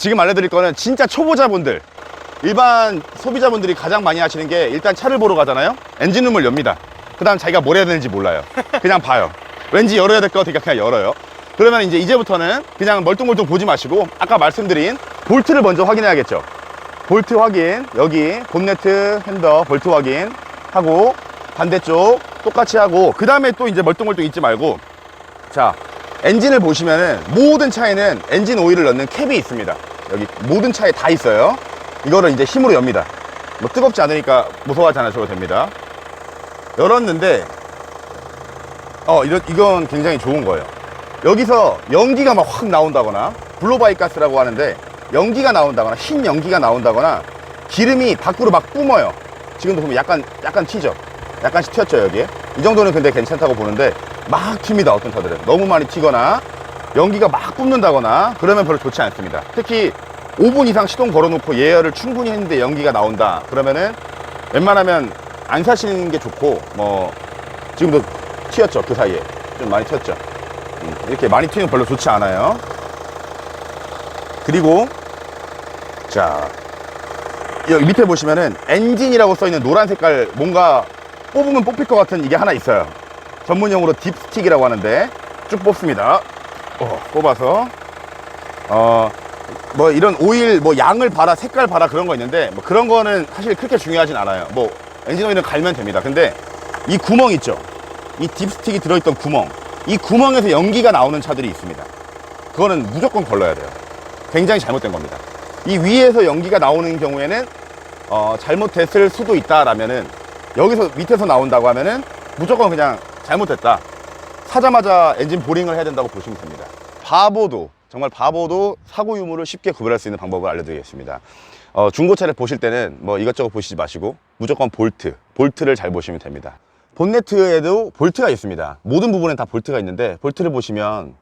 지금 알려드릴 거는 진짜 초보자분들, 일반 소비자분들이 가장 많이 하시는 게 일단 차를 보러 가잖아요. 엔진룸을 엽니다. 그 다음 자기가 뭘 해야 되는지 몰라요. 그냥 봐요. 왠지 열어야 될 것 같으니까 그냥 열어요. 그러면 이제부터는 그냥 멀뚱멀뚱 보지 마시고 아까 말씀드린 볼트를 먼저 확인해야겠죠. 볼트 확인, 여기 본네트 핸더 볼트 확인 하고 반대쪽 똑같이 하고, 그 다음에 또 이제 멀뚱멀뚱 있지 말고, 자, 엔진을 보시면은 모든 차에는 엔진 오일을 넣는 캡이 있습니다. 여기 모든 차에 다 있어요. 이거를 이제 힘으로 엽니다. 뭐 뜨겁지 않으니까 무서워하지 않으셔도 됩니다. 열었는데 이건 굉장히 좋은 거예요. 여기서 연기가 막 확 나온다거나, 블로바이 가스라고 하는데 연기가 나온다거나 흰 연기가 나온다거나 기름이 밖으로 막 뿜어요. 지금도 보면 약간 튀죠. 약간씩 튀었죠. 여기에 이 정도는 근데 괜찮다고 보는데 막 튑니다. 어떤 차들은 너무 많이 튀거나 연기가 막 뿜는다거나 그러면 별로 좋지 않습니다. 특히 5분 이상 시동 걸어놓고 예열을 충분히 했는데 연기가 나온다 그러면은 웬만하면 안 사시는 게 좋고, 뭐 지금도 튀었죠. 그 사이에 좀 많이 튀었죠. 이렇게 많이 튀는 별로 좋지 않아요. 그리고 자, 여기 밑에 보시면은 엔진이라고 써있는 노란 색깔, 뭔가 뽑으면 뽑힐 것 같은 이게 하나 있어요. 전문용어로 딥스틱이라고 하는데 쭉 뽑습니다. 뽑아서 뭐 이런 오일 뭐 양을 봐라, 색깔 봐라 그런 거 있는데, 뭐 그런 거는 사실 그렇게 중요하진 않아요. 뭐 엔진 오일은 갈면 됩니다. 근데 이 구멍 있죠, 이 딥스틱이 들어있던 구멍, 이 구멍에서 연기가 나오는 차들이 있습니다. 그거는 무조건 걸러야 돼요. 굉장히 잘못된 겁니다. 이 위에서 연기가 나오는 경우에는 잘못됐을 수도 있다라면은, 여기서 밑에서 나온다고 하면은 무조건 그냥 잘못됐다, 사자마자 엔진 보링을 해야 된다고 보시면 됩니다. 정말 바보도 사고 유무를 쉽게 구별할 수 있는 방법을 알려드리겠습니다. 중고차를 보실 때는 뭐 이것저것 보시지 마시고 무조건 볼트를 잘 보시면 됩니다. 본네트에도 볼트가 있습니다. 모든 부분에 다 볼트가 있는데 볼트를 보시면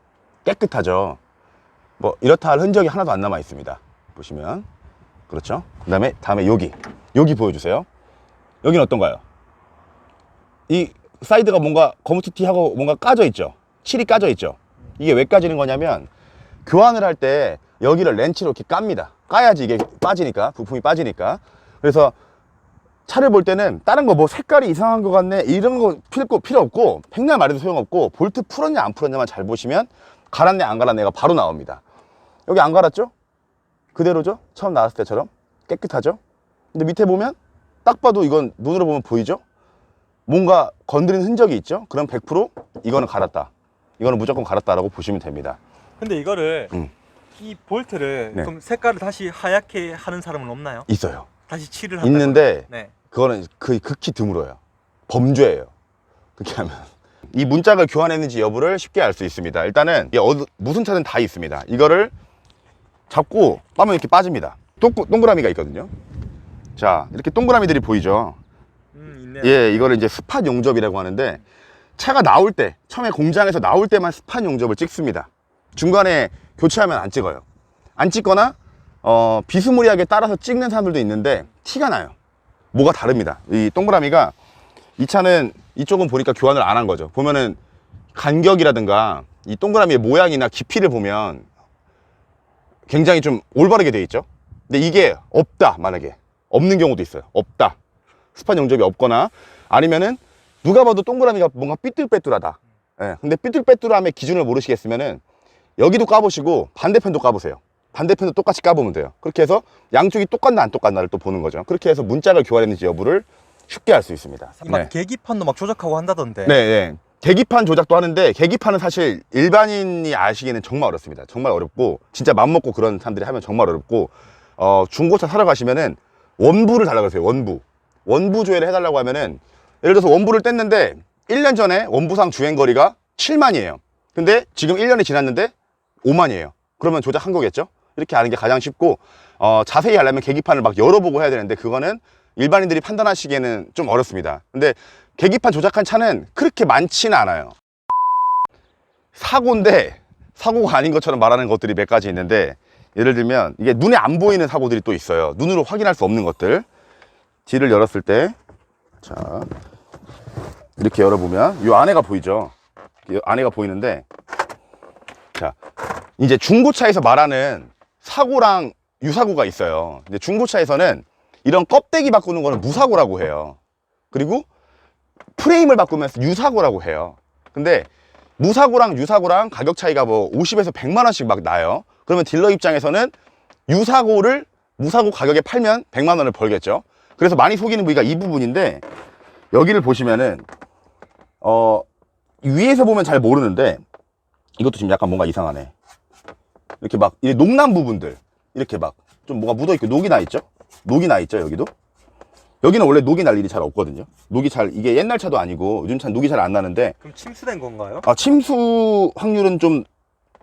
깨끗하죠. 뭐 이렇다 할 흔적이 하나도 안 남아 있습니다. 보시면 그렇죠. 다음에 여기 보여주세요. 여기는 어떤가요? 이 사이드가 뭔가 거무튀튀하고 뭔가 까져 있죠. 칠이 까져 있죠. 이게 왜 까지는 거냐면 교환을 할 때 여기를 렌치로 이렇게 깝니다. 까야지 이게 빠지니까, 부품이 빠지니까. 그래서 차를 볼 때는 다른 거 뭐 색깔이 이상한 것 같네 이런 거 필요 없고, 백날 말해도 소용없고, 볼트 풀었냐 안 풀었냐만 잘 보시면 갈았네 안 갈았네가 바로 나옵니다. 여기 안 갈았죠? 그대로죠? 처음 나왔을 때처럼 깨끗하죠? 근데 밑에 보면 딱 봐도 이건 눈으로 보면 보이죠? 뭔가 건드린 흔적이 있죠? 그럼 100% 이거는 갈았다, 이거는 무조건 갈았다라고 보시면 됩니다. 근데 이거를 이 볼트를 네. 그럼 색깔을 다시 하얗게 하는 사람은 없나요? 있어요. 다시 칠을 한다고? 있는데 네. 그거는 극히 드물어요. 범죄예요. 그렇게 하면. 이 문짝을 교환했는지 여부를 쉽게 알 수 있습니다. 일단은 무슨 차든 다 있습니다. 이거를 잡고 빠면 이렇게 빠집니다. 동그라미가 있거든요. 자, 이렇게 동그라미들이 보이죠? 있네요. 예, 이거를 이제 스팟 용접이라고 하는데, 차가 나올 때, 처음에 공장에서 나올 때만 스팟 용접을 찍습니다. 중간에 교체하면 안 찍어요. 안 찍거나 비스무리하게 따라서 찍는 사람들도 있는데 티가 나요. 뭐가 다릅니다. 이 동그라미가, 이 차는 이쪽은 보니까 교환을 안 한 거죠. 보면은 간격이라든가 이 동그라미의 모양이나 깊이를 보면 굉장히 좀 올바르게 돼 있죠. 근데 이게 없다, 만약에 없는 경우도 있어요. 없다, 스팟 용접이 없거나, 아니면은 누가 봐도 동그라미가 뭔가 삐뚤빼뚤하다. 예, 근데 삐뚤빼뚤함의 기준을 모르시겠으면은 여기도 까보시고 반대편도 까보세요. 반대편도 똑같이 까보면 돼요. 그렇게 해서 양쪽이 똑같나 안 똑같나를 또 보는 거죠. 그렇게 해서 문짝을 교환했는지 여부를 쉽게 알 수 있습니다. 막 계기판도 막 조작하고 한다던데. 네. 계기판 조작도 하는데, 계기판은 사실 일반인이 아시기에는 정말 어렵습니다. 정말 어렵고, 진짜 맘먹고 그런 사람들이 하면 정말 어렵고, 중고차 사러 가시면은 원부를 달라고 하세요. 원부 조회를 해달라고 하면은, 예를 들어서 원부를 뗐는데 1년 전에 원부상 주행거리가 7만이에요. 근데 지금 1년이 지났는데 5만이에요. 그러면 조작한 거겠죠? 이렇게 하는 게 가장 쉽고, 자세히 하려면 계기판을 막 열어보고 해야 되는데, 그거는 일반인들이 판단하시기에는 좀 어렵습니다. 근데 계기판 조작한 차는 그렇게 많지는 않아요. 사고인데 사고가 아닌 것처럼 말하는 것들이 몇 가지 있는데, 예를 들면 이게 눈에 안 보이는 사고들이 또 있어요. 눈으로 확인할 수 없는 것들. 뒤를 열었을 때, 자, 이렇게 열어보면 이 안에가 보이죠? 이 안에가 보이는데, 자, 이제 중고차에서 말하는 사고랑 유사고가 있어요. 근데 중고차에서는 이런 껍데기 바꾸는 거는 무사고라고 해요. 그리고 프레임을 바꾸면서 유사고라고 해요. 근데 무사고랑 유사고랑 가격 차이가 뭐 50에서 100만 원씩 막 나요. 그러면 딜러 입장에서는 유사고를 무사고 가격에 팔면 100만 원을 벌겠죠. 그래서 많이 속이는 부위가 이 부분인데, 여기를 보시면은 위에서 보면 잘 모르는데 이것도 지금 약간 뭔가 이상하네. 이렇게 막 이 녹난 부분들 이렇게 막 좀 뭐가 묻어있고 녹이 나 있죠. 녹이 나 있죠. 여기도. 여기는 원래 녹이 날 일이 잘 없거든요. 녹이 잘, 이게 옛날 차도 아니고 요즘 차는 녹이 잘 안 나는데. 그럼 침수된 건가요? 침수 확률은 좀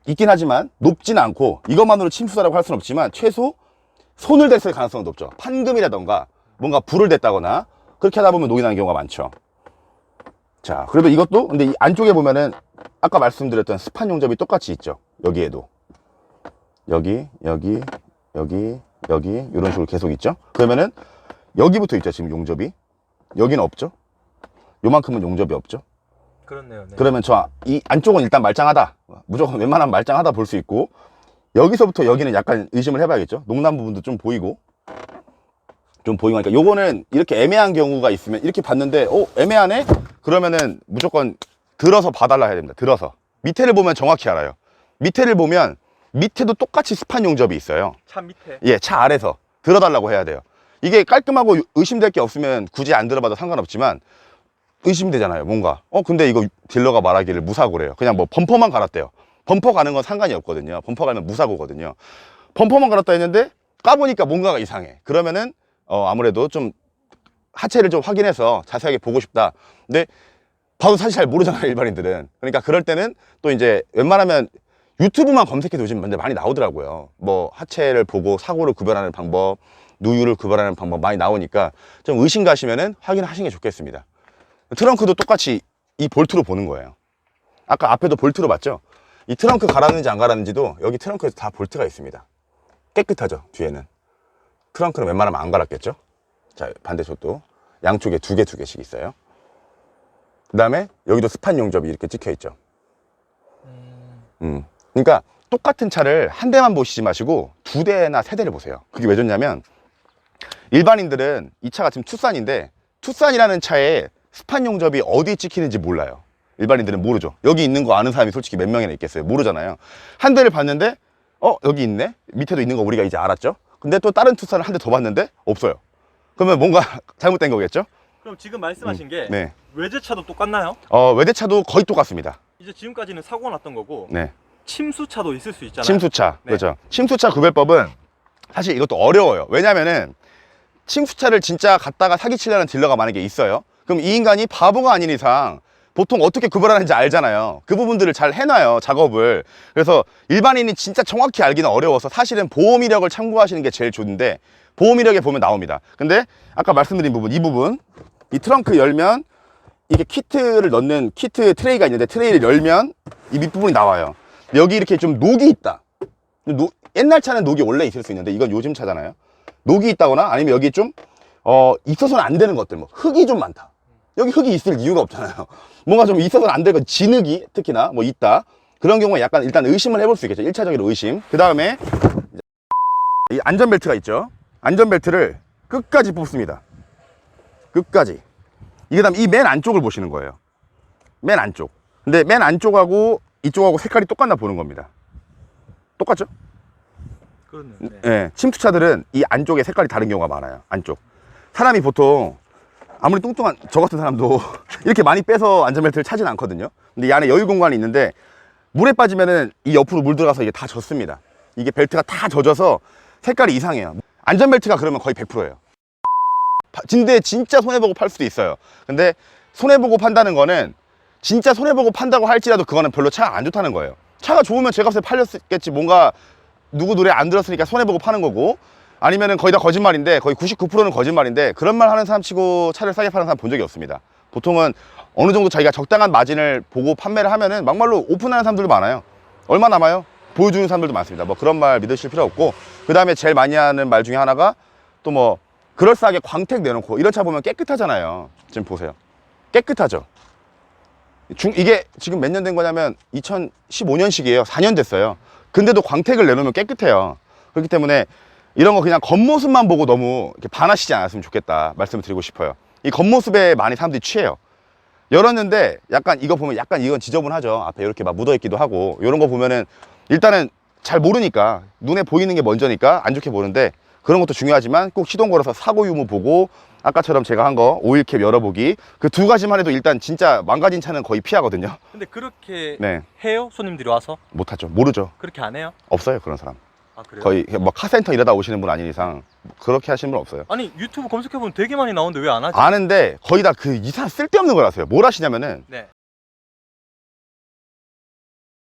있긴 하지만 높진 않고, 이것만으로 침수다라고 할 수는 없지만 최소 손을 댔을 가능성은 높죠. 판금이라던가 뭔가 불을 댔다거나 그렇게 하다 보면 녹이 나는 경우가 많죠. 자, 그래도 이것도, 근데 이 안쪽에 보면은 아까 말씀드렸던 스판 용접이 똑같이 있죠. 여기에도 여기 이런 식으로 계속 있죠. 그러면은 여기부터 있죠. 지금 용접이 여기는 없죠. 요만큼은 용접이 없죠. 그렇네요. 네. 그러면 저 이 안쪽은 일단 말짱하다, 무조건 웬만하면 말짱하다 볼 수 있고, 여기서부터 여기는 약간 의심을 해봐야겠죠. 녹난 부분도 좀 보이고 하니까 요거는 이렇게 애매한 경우가 있으면 이렇게 봤는데 애매하네? 그러면은 무조건 들어서 봐달라 해야 됩니다. 들어서 밑에를 보면 정확히 알아요. 밑에를 보면 밑에도 똑같이 스판 용접이 있어요. 차 밑에? 예, 차 아래서 들어달라고 해야 돼요. 이게 깔끔하고 의심될 게 없으면 굳이 안 들어봐도 상관없지만 의심되잖아요. 뭔가 근데 이거 딜러가 말하기를 무사고래요. 그냥 뭐 범퍼만 갈았대요. 범퍼 가는 건 상관이 없거든요. 범퍼 가면 무사고거든요. 범퍼만 갈았다 했는데 까보니까 뭔가가 이상해. 그러면은 아무래도 좀 하체를 좀 확인해서 자세하게 보고 싶다. 근데 봐도 사실 잘 모르잖아요, 일반인들은. 그러니까 그럴 때는 또 이제 웬만하면 유튜브만 검색해도 요즘 많이 나오더라고요. 뭐 하체를 보고 사고를 구별하는 방법, 누유를 구별하는 방법 많이 나오니까 좀 의심 가시면은 확인하시는 게 좋겠습니다. 트렁크도 똑같이 이 볼트로 보는 거예요. 아까 앞에도 볼트로 봤죠? 이 트렁크 갈았는지 안 갈았는지도 여기 트렁크에서 다 볼트가 있습니다. 깨끗하죠, 뒤에는. 트렁크는 웬만하면 안 갈았겠죠? 자, 반대쪽도 양쪽에 두 개씩 있어요. 그 다음에 여기도 스판 용접이 이렇게 찍혀 있죠. 그러니까 똑같은 차를 한 대만 보시지 마시고 두 대나 세 대를 보세요. 그게 왜 좋냐면, 일반인들은 이 차가 지금 투싼인데 투싼이라는 차에 스판 용접이 어디에 찍히는지 몰라요. 일반인들은 모르죠. 여기 있는 거 아는 사람이 솔직히 몇 명이나 있겠어요. 모르잖아요. 한 대를 봤는데 여기 있네? 밑에도 있는 거 우리가 이제 알았죠. 근데 또 다른 투싼을 한 대 더 봤는데 없어요. 그러면 뭔가 잘못된 거겠죠. 그럼 지금 말씀하신 게 네. 외제차도 똑같나요? 외제차도 거의 똑같습니다. 이제 지금까지는 사고가 났던 거고, 네. 침수차도 있을 수 있잖아요. 침수차. 네. 그렇죠. 침수차 구별법은 사실 이것도 어려워요. 왜냐면은 침수차를 진짜 갖다가 사기치려는 딜러가 만약에 있어요. 그럼 이 인간이 바보가 아닌 이상 보통 어떻게 구별하는지 알잖아요. 그 부분들을 잘 해놔요, 작업을. 그래서 일반인이 진짜 정확히 알기는 어려워서 사실은 보험 이력을 참고하시는 게 제일 좋은데, 보험 이력에 보면 나옵니다. 근데 아까 말씀드린 부분, 이 트렁크 열면 이게 키트를 넣는 키트 트레이가 있는데, 트레이를 열면 이 밑부분이 나와요. 여기 이렇게 좀 녹이 있다. 옛날 차는 녹이 원래 있을 수 있는데 이건 요즘 차잖아요. 녹이 있다거나 아니면 여기 좀 있어서는 안 되는 것들, 뭐 흙이 좀 많다. 여기 흙이 있을 이유가 없잖아요. 뭔가 좀 있어서는 안 될 것, 진흙이 특히나 뭐 있다. 그런 경우에 약간 일단 의심을 해볼 수 있겠죠. 1차적으로 의심. 그 다음에 이 안전벨트가 있죠. 안전벨트를 끝까지 뽑습니다. 끝까지. 이게 다음 이 맨 안쪽을 보시는 거예요. 맨 안쪽. 근데 맨 안쪽하고 이쪽하고 색깔이 똑같나 보는 겁니다. 똑같죠? 그렇네요. 네. 네. 침투차들은 이 안쪽에 색깔이 다른 경우가 많아요. 안쪽. 사람이 보통 아무리 뚱뚱한 저 같은 사람도 이렇게 많이 빼서 안전벨트를 차진 않거든요. 근데 이 안에 여유 공간이 있는데 물에 빠지면은 이 옆으로 물 들어가서 이게 다 젖습니다. 이게 벨트가 다 젖어서 색깔이 이상해요. 안전벨트가 그러면 거의 100%예요. 근데 진짜 손해보고 팔 수도 있어요. 근데 손해보고 판다는 거는 진짜 손해보고 판다고 할지라도 그거는 별로 차가 안 좋다는 거예요. 차가 좋으면 제값에 팔렸겠지, 뭔가 누구 노래 안 들었으니까 손해보고 파는 거고, 아니면은 거의 다 거짓말인데, 거의 99%는 거짓말인데, 그런 말 하는 사람 치고 차를 싸게 파는 사람 본 적이 없습니다. 보통은 어느 정도 자기가 적당한 마진을 보고 판매를 하면은 막말로 오픈하는 사람들도 많아요. 얼마 남아요? 보여주는 사람들도 많습니다. 뭐 그런 말 믿으실 필요 없고, 그 다음에 제일 많이 하는 말 중에 하나가 또 뭐 그럴싸하게 광택 내놓고, 이런 차 보면 깨끗하잖아요. 지금 보세요. 깨끗하죠. 이게 지금 몇 년 된 거냐면 2015년식이에요. 4년 됐어요. 근데도 광택을 내놓으면 깨끗해요. 그렇기 때문에 이런 거 그냥 겉모습만 보고 너무 이렇게 반하시지 않았으면 좋겠다 말씀을 드리고 싶어요. 이 겉모습에 많이 사람들이 취해요. 열었는데 약간 이거 보면 약간 이건 지저분하죠. 앞에 이렇게 막 묻어 있기도 하고 이런 거 보면은 일단은 잘 모르니까 눈에 보이는 게 먼저니까 안 좋게 보는데 그런 것도 중요하지만 꼭 시동 걸어서 사고 유무 보고 아까처럼 제가 한 거 오일캡 열어보기 그 두 가지만 해도 일단 진짜 망가진 차는 거의 피하거든요. 근데 그렇게 네, 해요? 손님들이 와서? 못하죠. 모르죠. 그렇게 안 해요? 없어요 그런 사람. 아 그래요? 거의 뭐 카센터 일하다 오시는 분 아닌 이상 그렇게 하시는 분 없어요. 아니 유튜브 검색해보면 되게 많이 나오는데 왜 안 하지? 아는데 거의 다 그 이상 쓸데없는 걸 하세요. 뭘 하시냐면은 네.